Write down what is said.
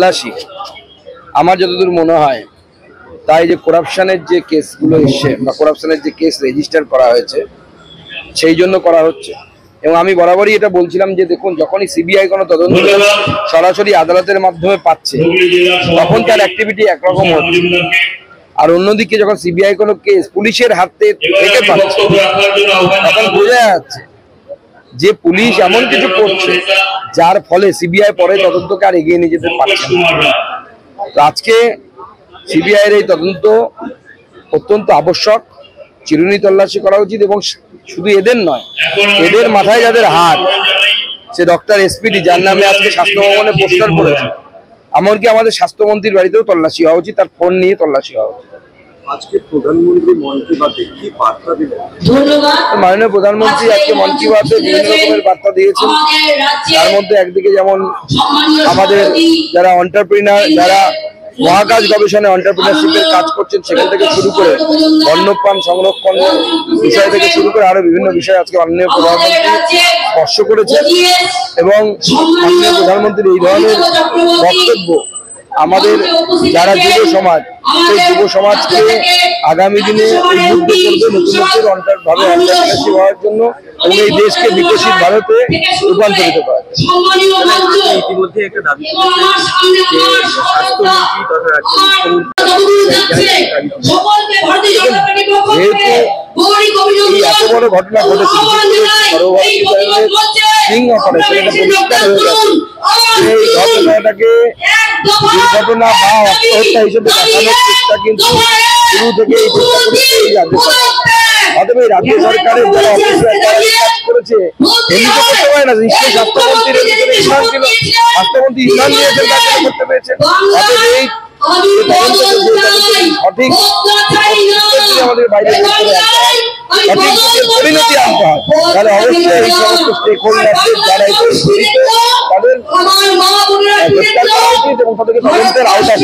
তল্লাশি আমার যতদূর মনে হয় তাই যে করাপশনের যে কেসগুলো এসছে বা করাপশনের যে কেস রেজিস্টার করা হয়েছে সেই জন্য করা হচ্ছে। এবং আমি বরাবরই এটা বলছিলাম যে দেখুন, যখনই সিবিআই কোনো তদন্ত সরাসরি আদালতের মাধ্যমে পাচ্ছে তখন তার অ্যাক্টিভিটি একরকম হচ্ছে, আর অন্যদিকে যখন সিবিআই কোনো কেস পুলিশের হাতে থেকে পাচ্ছে তখন বোঝা যাচ্ছে যে পুলিশ এমন কিছু করছে যার ফলে সিবিআই পরে তদন্তকে আর এগিয়ে নিয়ে যেতে পারছে না। তো আজকে সিবিআই এর এই তদন্ত অত্যন্ত আবশ্যক, চিরুনি তল্লাশি করা উচিত। এবং শুধু এদের নয়, এদের মাথায় যাদের হাত, সে ডক্টর এসপিডি যার নামে আজকে স্বাস্থ্য ভবনে পোস্টার করেছে, এমনকি আমাদের স্বাস্থ্যমন্ত্রীর বাড়িতেও তল্লাশি হওয়া উচিত, তার ফোন নিয়ে তল্লাশি হওয়া উচিত। আজকে প্রধানমন্ত্রী মন কি বাতে কি বার্তা দিলেন? মাননীয় প্রধানমন্ত্রী আজকে মন কি বাতে বিভিন্ন রকমের বার্তা দিয়েছেন। তার মধ্যে একদিকে যেমন আমাদের যারা এন্টারপ্রেনার, যারা মহাকাশ গবেষণা এন্টারপ্রেনারশিপের কাজ করছেন সেখান থেকে শুরু করে বন্যপ্রাণ সংরক্ষণ বিষয় থেকে শুরু করে আরো বিভিন্ন বিষয় আজকে মাননীয় প্রধানমন্ত্রী স্পর্শ করেছেন। এবং মাননীয় প্রধানমন্ত্রীর এই ধরনের বক্তব্য আমাদের যারা যুব সমাজ, সেই যুব সমাজকে আগামী দিনে উদ্বুদ্ধ করবে নতুন ভাবে এন্টারপ্রেনারশিপ হওয়ার জন্য এবং এই দেশকে বিকশিত ভারতে রূপান্তরিত করার। ইতিমধ্যে একটা দাবি স্বাস্থ্যমন্ত্রী তথা যেহেতু এত বড় ঘটনা ঘটেছে, সিং অপারেশন, এটা পরিষ্কার হয়ে গেছে এই ঘটনাটাকে দুর্ঘটনা বা আত্মহত্যা হিসেবে দেখানোর চেষ্টা কিন্তু শুরু থেকে এই চেষ্টা করেছে এই রাজ্য সরকার। অতএব এই রাজ্য সরকারের যারা অফিসার তারা কাজ করেছে এমনি তো করতে পারে না। নিশ্চয়ই স্বাস্থ্যমন্ত্রীর ভিতরে ইসলাম ছিল, স্বাস্থ্যমন্ত্রী ইসলাম নিয়েছেন, তার জন্য করতে পেরেছেন। অতএব এই সঠিক আমাদের বাইরে সঠিক পরিণতি আনতে হয়, তাহলে অবশ্যই এই সমস্ত স্টেক হোল্ডারদের যারা তাদের গ্রেফতার করা উচিত এবং তাদেরকে তদন্তের আওতায়